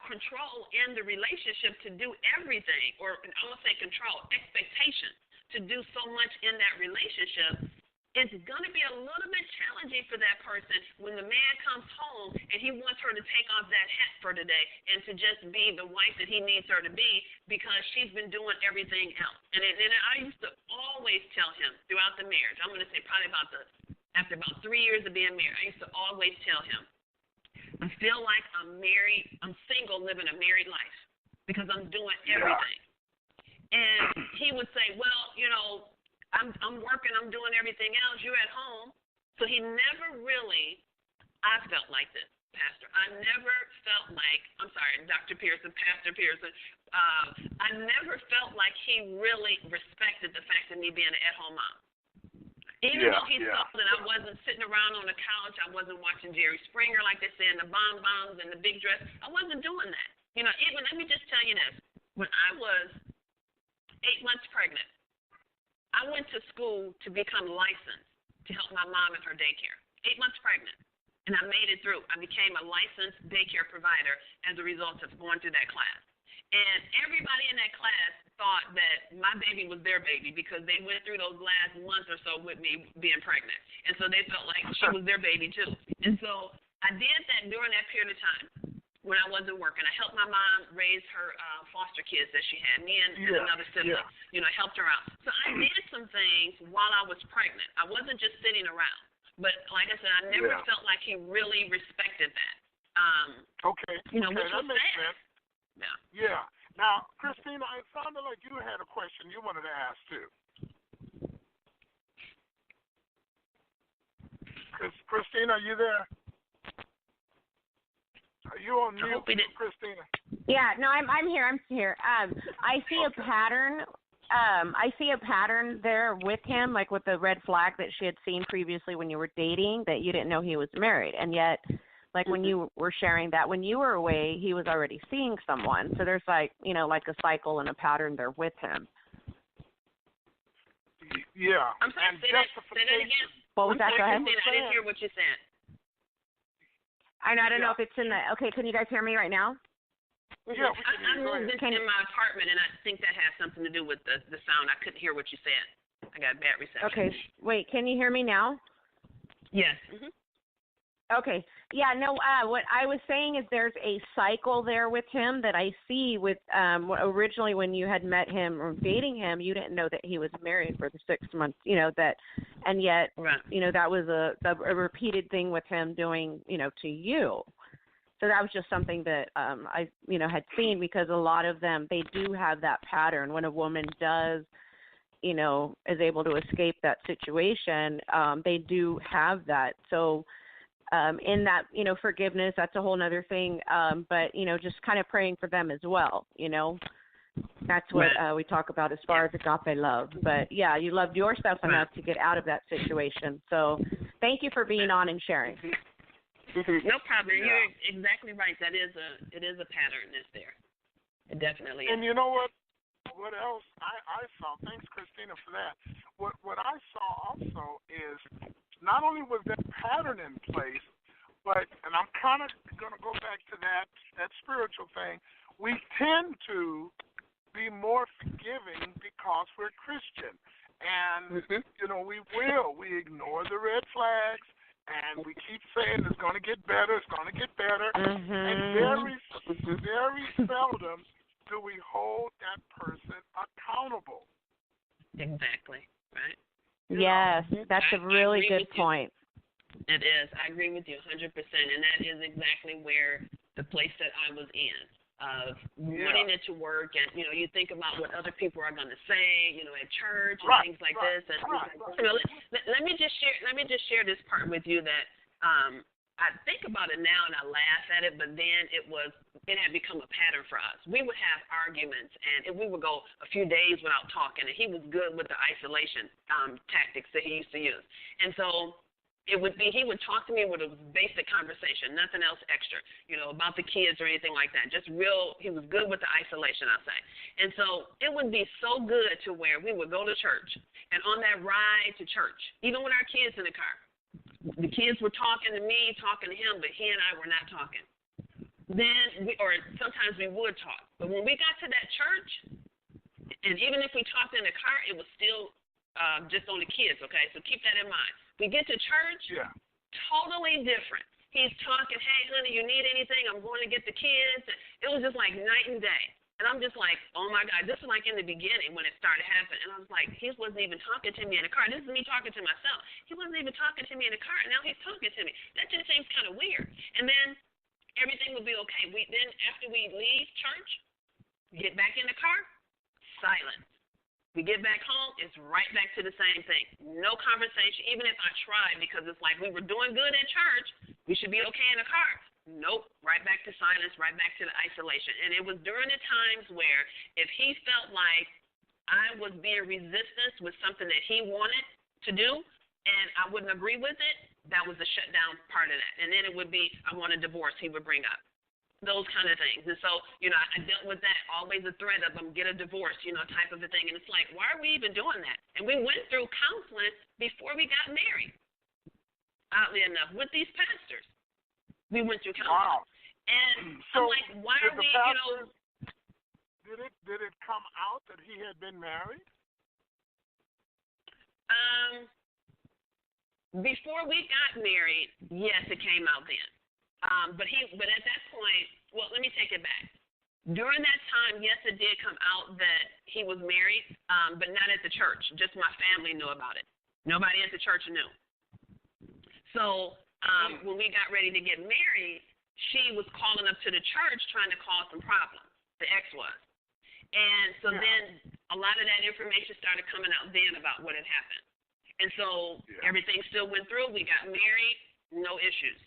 Speaker 4: control in the relationship to do everything, or I'm going to say control, expectation to do so much in that relationship. It's going to be a little bit challenging for that person when the man comes home and he wants her to take off that hat for today and to just be the wife that he needs her to be because she's been doing everything else. And I used to always tell him throughout the marriage, I'm going to say probably after about 3 years of being married, I used to always tell him, I feel like I'm married, I'm single living a married life because I'm doing everything. And he would say, well, you know, I'm working, I'm doing everything else, you're at home. So he never really, I felt like this, Pastor. I never felt like, I'm sorry, Dr. Pearson, Pastor Pearson, I never felt like he really respected the fact of me being an at-home mom. Even though he saw that I wasn't sitting around on the couch, I wasn't watching Jerry Springer, like they say, and the bonbons and the big dress, I wasn't doing that. You know, even, let me just tell you this. When I was 8 months pregnant, I went to school to become licensed to help my mom in her daycare. 8 months pregnant. And I made it through. I became a licensed daycare provider as a result of going through that class. And everybody in that class thought that my baby was their baby because they went through those last month or so with me being pregnant. And so they felt like she was their baby too. And so I did that during that period of time when I wasn't working. I helped my mom raise her foster kids that she had. Me and another sibling, you know, helped her out. So I did some things while I was pregnant. I wasn't just sitting around. But like I said, I never felt like he really respected that. You know, which was sad.
Speaker 2: Yeah. Now, Christina, it sounded like you had a question you wanted to ask too. Christina, are you there? Are you on mute, Christina?
Speaker 3: Yeah, no, I'm here. I'm here. I see a pattern. I see a pattern there with him, like with the red flag that she had seen previously when you were dating, that you didn't know he was married, and yet, like when you were sharing that when you were away, he was already seeing someone. So there's like, you know, like a cycle and a pattern there with him.
Speaker 2: Yeah.
Speaker 4: I'm sorry. Say that again.
Speaker 3: What was that? Go ahead.
Speaker 4: I didn't hear what you said.
Speaker 3: I don't know if it's in the. Okay, can you guys hear me right now?
Speaker 2: Yeah,
Speaker 4: I moved this in my apartment, and I think that has something to do with the sound. I couldn't hear what you said. I got bad reception.
Speaker 3: Okay, wait. Can you hear me now?
Speaker 4: Yes.
Speaker 3: Okay. Yeah. No. What I was saying is there's a cycle there with him that I see with originally when you had met him or dating him, you didn't know that he was married for the 6 months. You know that, and yet, you know, that was a repeated thing with him doing, you know, to you. So that was just something that I, had seen, because a lot of them, they do have that pattern. When a woman does, is able to escape that situation, they do have that. So in that, forgiveness, that's a whole other thing. But, just kind of praying for them as well, That's what we talk about as far as agape love. But, yeah, you loved yourself enough to get out of that situation. So thank you for being on and sharing.
Speaker 4: No problem. Yeah. You're exactly right. It is a pattern that's there. It definitely is.
Speaker 2: And you know what? What else I saw? Thanks, Christina, for that. What I saw also is not only was that pattern in place, but, and I'm kind of going to go back to that spiritual thing, we tend to be more forgiving because we're Christian. And, we ignore the red flags. And we keep saying it's going to get better, it's going to get better.
Speaker 3: Mm-hmm.
Speaker 2: And very seldom do we hold that person accountable.
Speaker 4: Exactly, right?
Speaker 3: Yes, that's a really good point.
Speaker 4: It is. I agree with you 100%. And that is exactly where the place that I was in, of wanting it to work. And, you think about what other people are going to say, at church and things like this. And, let me just share this part with you that I think about it now and I laugh at it, but then it had become a pattern for us. We would have arguments, and we would go a few days without talking, and he was good with the isolation tactics that he used to use. And so he would talk to me with a basic conversation, nothing else extra, about the kids or anything like that. Just he was good with the isolation, I'll say. And so it would be so good to where we would go to church, and on that ride to church, even with our kids in the car, the kids were talking to me, talking to him, but he and I were not talking. Then, or sometimes we would talk. But when we got to that church, and even if we talked in the car, it was still just on the kids, okay? So keep that in mind. We get to church, totally different. He's talking, hey, honey, you need anything? I'm going to get the kids. It was just like night and day. And I'm just like, oh, my God, this is like in the beginning when it started happening. And I was like, he wasn't even talking to me in the car. This is me talking to myself. He wasn't even talking to me in the car, and now he's talking to me. That just seems kind of weird. And then everything would be okay. Then after we leave church, get back in the car, silence. We get back home, it's right back to the same thing. No conversation, even if I tried, because it's like we were doing good at church. We should be okay in the car. Nope, right back to silence, right back to the isolation. And it was during the times where if he felt like I was being resistance with something that he wanted to do and I wouldn't agree with it, that was the shutdown part of that. And then it would be, I want a divorce, he would bring up. Those kind of things. And so, I dealt with that, always a threat of get a divorce, type of a thing. And it's like, why are we even doing that? And we went through counseling before we got married, oddly enough, with these pastors. We went through counseling. Wow. And so I'm like, why are we,
Speaker 2: Did it come out that he had been married?
Speaker 4: Before we got married, yes, it came out then. But at that point, well, let me take it back. During that time, yes, it did come out that he was married, but not at the church. Just my family knew about it. Nobody at the church knew. So when we got ready to get married, she was calling up to the church trying to cause some problems. The ex was. And so then a lot of that information started coming out then about what had happened. And so everything still went through. We got married, no issues.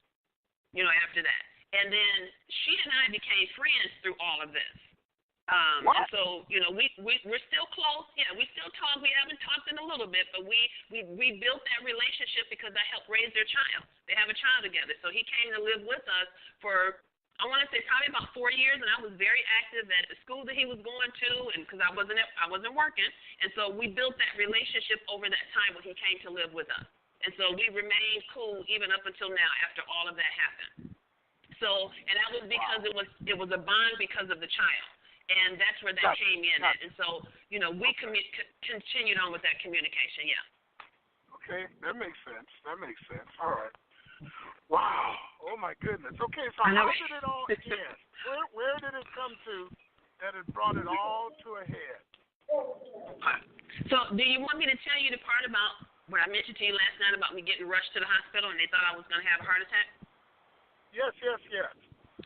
Speaker 4: After that. And then she and I became friends through all of this. And so, we're still close. Yeah, we still talk. We haven't talked in a little bit, but we built that relationship because I helped raise their child. They have a child together. So he came to live with us for, I want to say, probably about 4 years, and I was very active at the school that he was going to, and because I wasn't working. And so we built that relationship over that time when he came to live with us. And so we remained cool even up until now after all of that happened. So, and that was because it was a bond because of the child. And that's where that came in at. And so, we continued on with that communication,
Speaker 2: Okay, that makes sense. All right. Wow. Oh, my goodness. Okay, so how did it all end? Where did it come to that it brought it all to a head?
Speaker 4: So, do you want me to tell you the part about what I mentioned to you last night about me getting rushed to the hospital and they thought I was going to have a heart attack?
Speaker 2: Yes.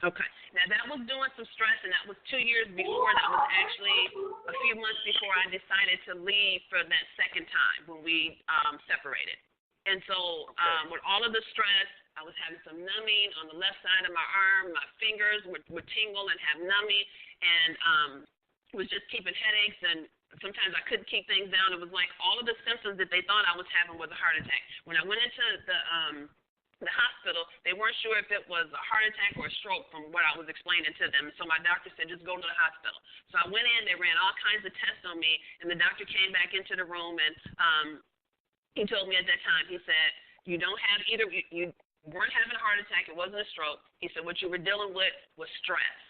Speaker 4: Okay. Now, that was doing some stress, and that was 2 years before. That was actually a few months before I decided to leave for that second time when we separated. And so with all of the stress, I was having some numbing on the left side of my arm. My fingers would tingle and have numbing, and was just keeping headaches, and sometimes I couldn't keep things down. It was like all of the symptoms that they thought I was having was a heart attack. When I went into the hospital, they weren't sure if it was a heart attack or a stroke from what I was explaining to them. So my doctor said, just go to the hospital. So I went in, they ran all kinds of tests on me, and the doctor came back into the room, and he told me at that time, he said, you don't have either, you weren't having a heart attack, it wasn't a stroke. He said, what you were dealing with was stress.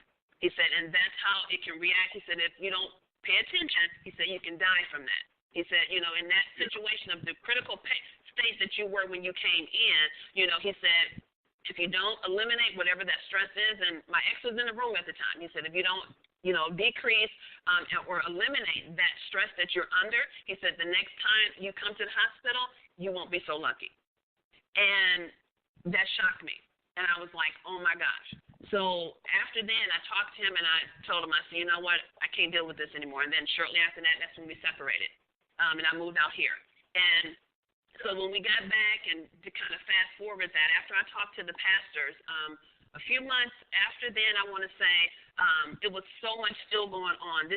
Speaker 4: He said, and that's how it can react. He said, if you don't pay attention, he said, you can die from that. He said, in that situation of the critical state that you were when you came in, he said, if you don't eliminate whatever that stress is, and my ex was in the room at the time, he said, if you don't, decrease or eliminate that stress that you're under, he said, the next time you come to the hospital, you won't be so lucky. And that shocked me. And I was like, oh my gosh. So after then, I talked to him and I told him, I said, you know what, I can't deal with this anymore. And then shortly after that, that's when we separated. And I moved out here. And so when we got back, and to kind of fast forward that, after I talked to the pastors, a few months after then, I want to say, it was so much still going on.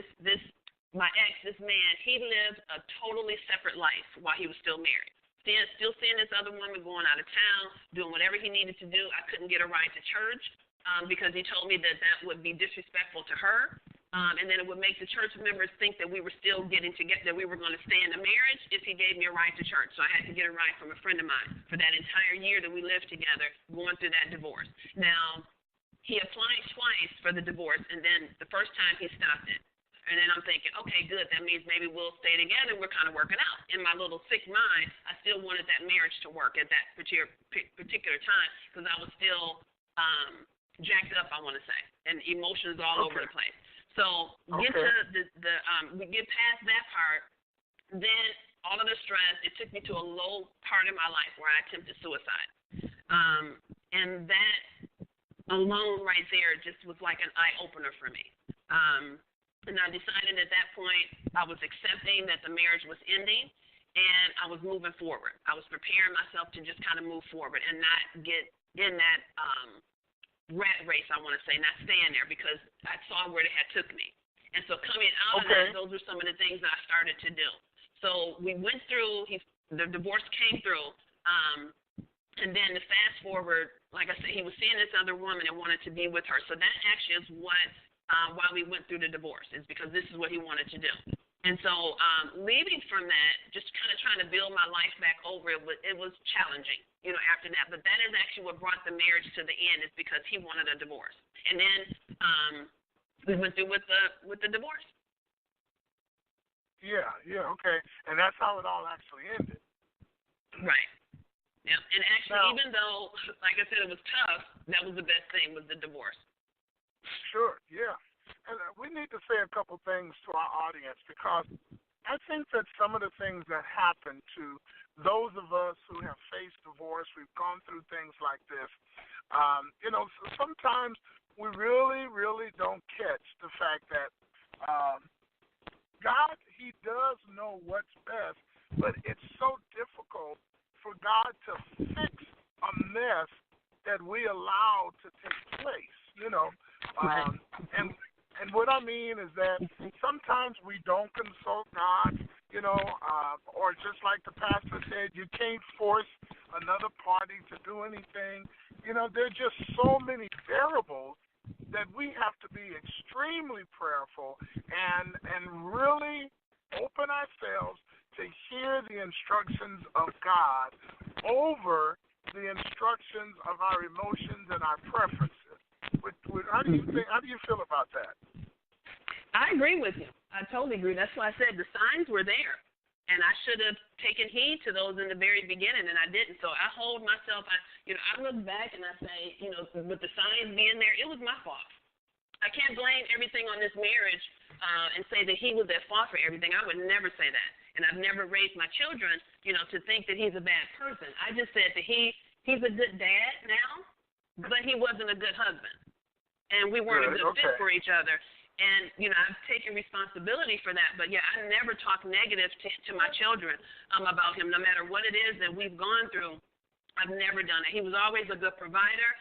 Speaker 4: My ex, this man, he lived a totally separate life while he was still married. Still seeing this other woman going out of town, doing whatever he needed to do. I couldn't get a ride to church because he told me that would be disrespectful to her. And then it would make the church members think that we were still getting together, that we were going to stay in the marriage if he gave me a ride to church. So I had to get a ride from a friend of mine for that entire year that we lived together, going through that divorce. Now, he applied twice for the divorce, and then the first time he stopped it. And then I'm thinking, okay, good. That means maybe we'll stay together. We're kind of working out. In my little sick mind, I still wanted that marriage to work at that particular time because I was still jacked up, I want to say, and emotions all over the place. So get to we get past that part, then all of the stress, it took me to a low part in my life where I attempted suicide. And that alone right there just was like an eye-opener for me. And I decided at that point I was accepting that the marriage was ending, and I was moving forward. I was preparing myself to just kind of move forward and not get in that rat race, I want to say, not staying there because I saw where it had took me. And so coming out of that, those were some of the things that I started to do. So we went through, the divorce came through, and then to fast forward, like I said, he was seeing this other woman and wanted to be with her. So that actually is what, why we went through the divorce, is because this is what he wanted to do. And so leaving from that, just kind of trying to build my life back over, it was challenging, after that. But that is actually what brought the marriage to the end, is because he wanted a divorce. And then we went through with the divorce.
Speaker 2: Yeah, okay. And that's how it all actually ended.
Speaker 4: Right. Yeah. And actually, even though, like I said, it was tough, that was the best thing, was the divorce.
Speaker 2: Sure, yeah. And we need to say a couple things to our audience, because I think that some of the things that happen to those of us who have faced divorce, we've gone through things like this, sometimes we really, really don't catch the fact that God, he does know what's best, but it's so difficult for God to fix a mess that we allow to take place, And what I mean is that sometimes we don't consult God, or just like the pastor said, you can't force another party to do anything. There are just so many variables that we have to be extremely prayerful and really open ourselves to hear the instructions of God over the instructions of our emotions and our preferences. How do you think? How do you feel about that?
Speaker 4: I agree with you. I totally agree. That's why I said the signs were there, and I should have taken heed to those in the very beginning, and I didn't. So I hold myself. I look back and I say, with the signs being there, it was my fault. I can't blame everything on this marriage and say that he was at fault for everything. I would never say that, and I've never raised my children, to think that he's a bad person. I just said that he's a good dad now, but he wasn't a good husband. and we weren't a good fit for each other. And, you know, I've taken responsibility for that. But, yeah, I never talk negative to my children about him, no matter what it is that we've gone through. I've never done it. He was always a good provider.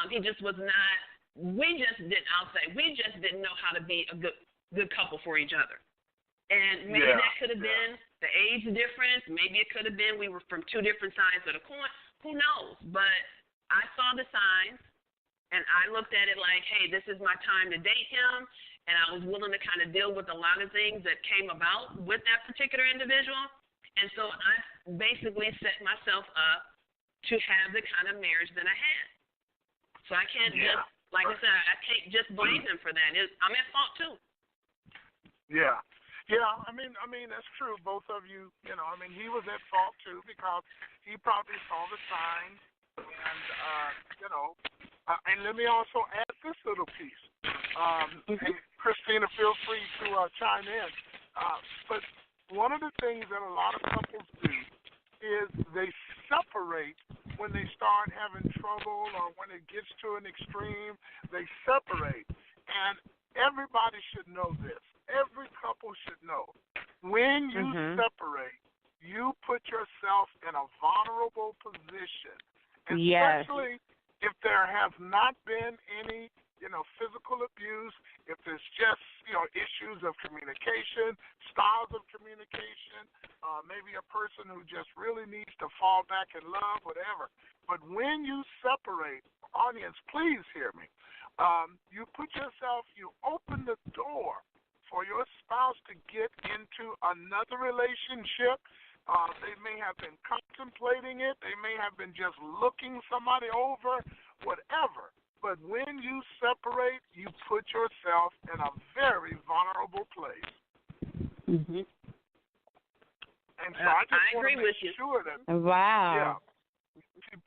Speaker 4: He just was not – we just didn't know how to be a good couple for each other. And maybe that could have been the age difference. Maybe it could have been we were from two different sides of the coin. Who knows? But I saw the signs, and I looked at it like, hey, this is my time to date him. And I was willing to kind of deal with a lot of things that came about with that particular individual. And so I basically set myself up to have the kind of marriage that I had. So I can't just, like I said, I can't just blame him for that. I'm at fault too.
Speaker 2: Yeah. Yeah, I mean that's true. Both of you, you know, I mean he was at fault too because he probably saw the signs, and you know, and let me also add this little piece. And Christina, feel free to chime in. But one of the things that a lot of couples do is they separate when they start having trouble or when it gets to an extreme. They separate, and everybody should know this. Every couple should know. When you separate, you put yourself in a vulnerable position, especially if there have not been any, you know, physical abuse, if there's just, you know, issues of communication, styles of communication, maybe a person who just really needs to fall back in love, whatever. But when you separate, audience, please hear me. You put yourself, you open the door for your spouse to get into another relationship. They may have been contemplating it. They may have been just looking somebody over, whatever. But when you separate, you put yourself in a very vulnerable place.
Speaker 4: Mm-hmm.
Speaker 2: And so I just want to make sure that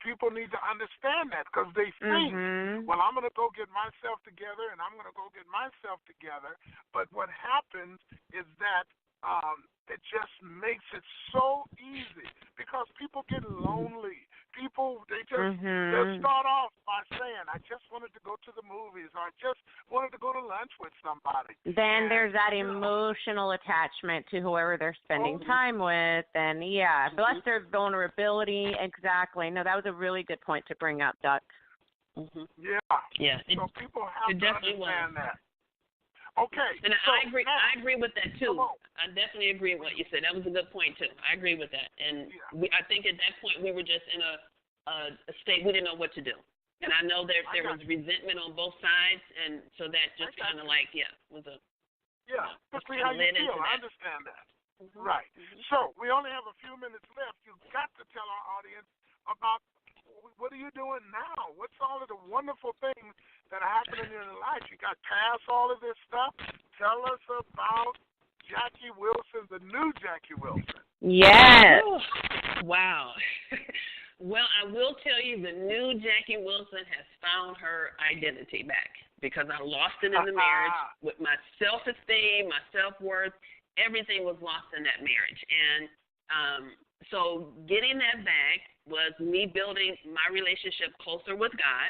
Speaker 2: people need to understand that because they think, well, I'm going to go get myself together and I'm going to go get myself together. But what happens is that it just makes it so easy because people get lonely. People, they just they'll start off by saying, I just wanted to go to the movies or I just wanted to go to lunch with somebody.
Speaker 3: Then there's that emotional attachment to whoever they're spending time with. And, plus their vulnerability. Exactly. No, that was a really good point to bring up, Duck.
Speaker 2: Yeah. So people have to understand that. Okay.
Speaker 4: And so I agree with that, too. I definitely agree with what you said. That was a good point, too. I agree with that. And I think at that point we were just in a state we didn't know what to do. And I know there was resentment on both sides, and so that just kind of like, was a...
Speaker 2: Yeah, that's how you feel. I understand that. Right. So we only have a few minutes left. You've got to tell our audience about what are you doing now? What's all of the wonderful things that are happening in your life? You got past all of this stuff. Tell us about Jackie Wilson, the new Jackie Wilson.
Speaker 3: Yes.
Speaker 4: Wow. Well, I will tell you the new Jackie Wilson has found her identity back because I lost it in the marriage with my self-esteem, my self-worth. Everything was lost in that marriage. And so getting that back was me building my relationship closer with God.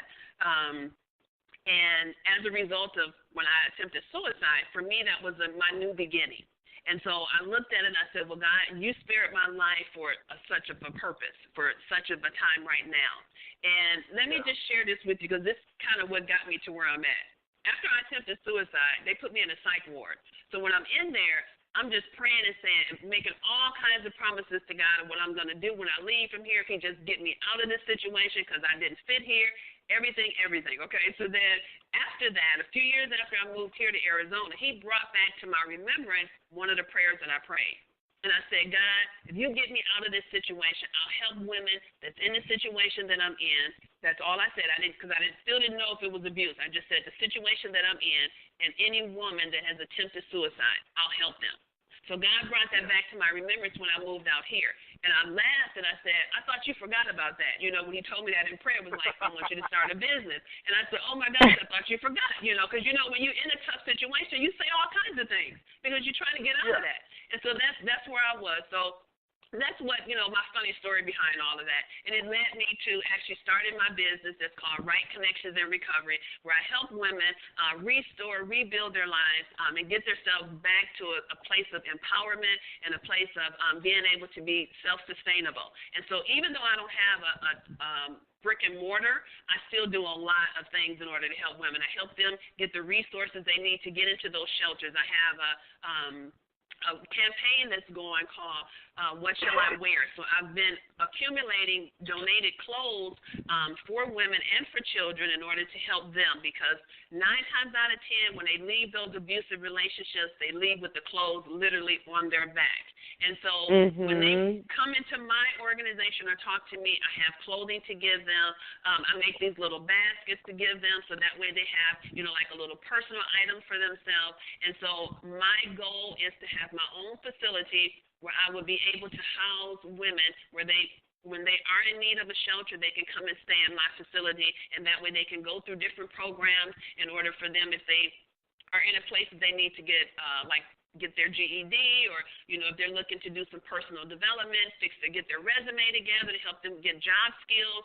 Speaker 4: And as a result of when I attempted suicide, for me that was my new beginning. And so I looked at it and I said, well, God, you spared my life for such of a purpose, for such of a time right now. And let me just share this with you because this is kind of what got me to where I'm at. After I attempted suicide, they put me in a psych ward. So when I'm in there, I'm just praying and saying, making all kinds of promises to God of what I'm going to do when I leave from here. If he just get me out of this situation because I didn't fit here, everything. Okay, so then after that, a few years after I moved here to Arizona, he brought back to my remembrance one of the prayers that I prayed. And I said, God, if you get me out of this situation, I'll help women that's in the situation that I'm in. That's all I said. Because I still didn't know if it was abuse. I just said the situation that I'm in and any woman that has attempted suicide, I'll help them. So God brought that back to my remembrance when I moved out here. And I laughed and I said, I thought you forgot about that. You know, when he told me that in prayer, it was like, I want you to start a business. And I said, oh, my gosh, I thought you forgot. You know, because, you know, when you're in a tough situation, you say all kinds of things because you're trying to get out of that. And so that's where I was. So that's what, my funny story behind all of that. And it led me to actually starting my business that's called Right Connections and Recovery, where I help women restore, rebuild their lives, and get themselves back to a place of empowerment and a place of being able to be self-sustainable. And so even though I don't have a brick and mortar, I still do a lot of things in order to help women. I help them get the resources they need to get into those shelters. I have a campaign that's going called What Shall I Wear? So I've been accumulating donated clothes for women and for children in order to help them, because 9 times out of 10 when they leave those abusive relationships, they leave with the clothes literally on their back. And so when they come into my organization or talk to me, I have clothing to give them. I make these little baskets to give them, so that way they have, like a little personal item for themselves. And so my goal is to have my own facility where I would be able to house women when they are in need of a shelter, they can come and stay in my facility, and that way they can go through different programs in order for them, if they are in a place that they need to get their GED, or, if they're looking to do some personal development, get their resume together to help them get job skills,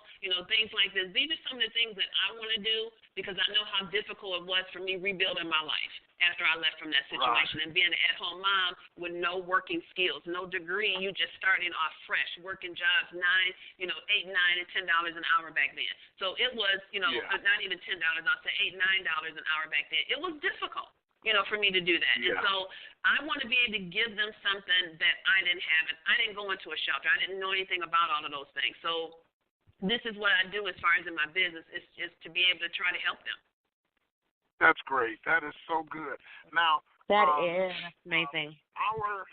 Speaker 4: things like this. These are some of the things that I want to do, because I know how difficult it was for me rebuilding my life after I left from that situation, and being an at-home mom with no working skills, no degree, you just starting off fresh, working jobs, $8, $9, and $10 an hour back then. So it was, not even $10, I'll say $8, $9 an hour back then. It was difficult, for me to do that. Yeah. And so I want to be able to give them something that I didn't have. And I didn't go into a shelter. I didn't know anything about all of those things. So this is what I do as far as in my business, is to be able to try to help them.
Speaker 2: That's great. That is so good. Now,
Speaker 3: that is amazing.
Speaker 2: Our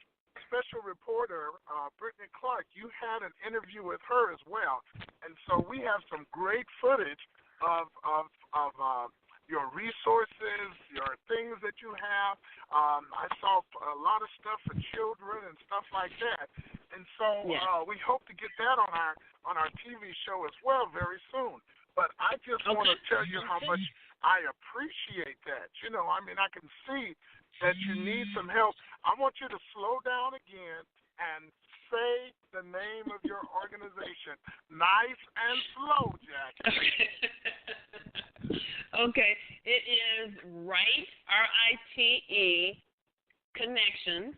Speaker 2: special reporter, Brittany Clark, you had an interview with her as well. And so we have some great footage of your resources, your things that you have. I saw a lot of stuff for children and stuff like that. And so we hope to get that on our TV show as well very soon. But I just want to tell you how much I appreciate that. I can see that you need some help. I want you to slow down again and say the name of your organization. Nice and slow, Jackie.
Speaker 4: Okay. It is Right, RITE, Connections,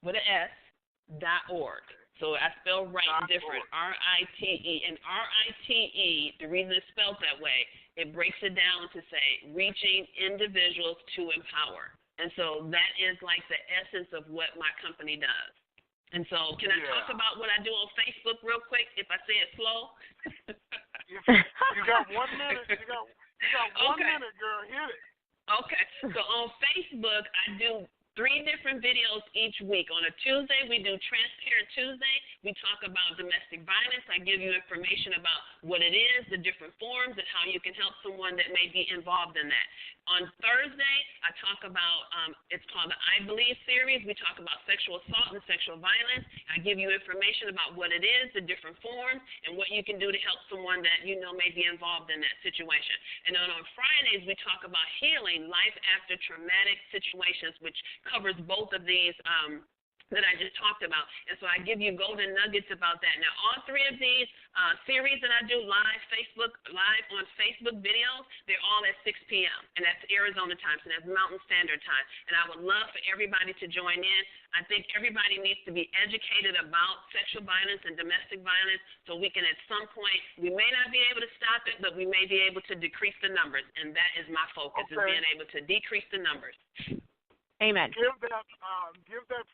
Speaker 4: with an S.org. So I spell right different, RITE. And RITE, the reason it's spelled that way, it breaks it down to say reaching individuals to empower. And so that is like the essence of what my company does. And so can I talk about what I do on Facebook real quick, if I say it slow?
Speaker 2: You got 1 minute. You got 1 minute, girl. Hit it.
Speaker 4: Okay. So on Facebook, I do 3 different videos each week. On a Tuesday, we do Transparent Tuesday. We talk about domestic violence. I give you information about what it is, the different forms, and how you can help someone that may be involved in that. On Thursday, I talk about, it's called the I Believe series. We talk about sexual assault and sexual violence. I give you information about what it is, the different forms, and what you can do to help someone that may be involved in that situation. And then on Fridays, we talk about healing, life after traumatic situations, which covers both of these that I just talked about. And so I give you golden nuggets about that. Now, all 3 of these series that I do live on Facebook videos, they're all at 6 p.m., and that's Arizona time, so that's Mountain Standard Time. And I would love for everybody to join in. I think everybody needs to be educated about sexual violence and domestic violence, so we can at some point, we may not be able to stop it, but we may be able to decrease the numbers, and that is my focus, is being able to decrease the numbers.
Speaker 3: Amen.
Speaker 2: Give that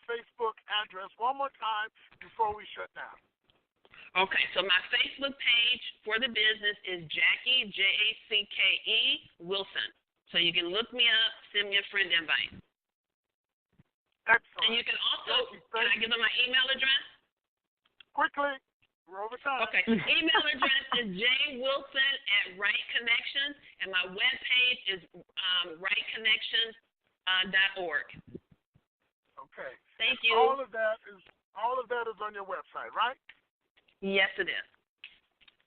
Speaker 2: Facebook address one more time before we shut down.
Speaker 4: Okay, so my Facebook page for the business is Jackie, Jacke, Wilson. So you can look me up, send me a friend invite.
Speaker 2: Excellent.
Speaker 4: And you can also, can I give them my email address?
Speaker 2: Quickly, we're over time.
Speaker 4: Okay, email address is jwilson@Right Connections, and my webpage is rightconnections.org.
Speaker 2: Okay.
Speaker 4: Thank you.
Speaker 2: All of that is on your website, right?
Speaker 4: Yes, it is.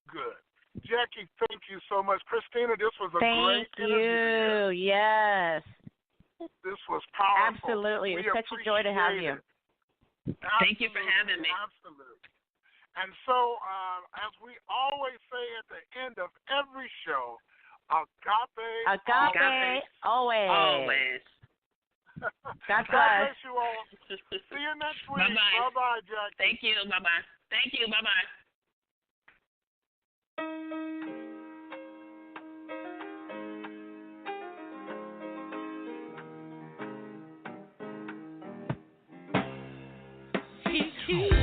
Speaker 2: Good. Jackie, thank you so much. Christina, this was a great interview.
Speaker 3: Thank you. Yes.
Speaker 2: This was powerful.
Speaker 3: Absolutely. It was such a joy to have you.
Speaker 4: Thank you for having me.
Speaker 2: Absolutely. And so, as we always say at the end of every show, agape,
Speaker 3: always.
Speaker 4: Always.
Speaker 3: God
Speaker 2: bless. God bless you all. See you next week.
Speaker 4: Bye-bye.
Speaker 2: Bye-bye, Jackie.
Speaker 4: Thank you. Bye-bye. Thank you. Bye-bye.
Speaker 1: He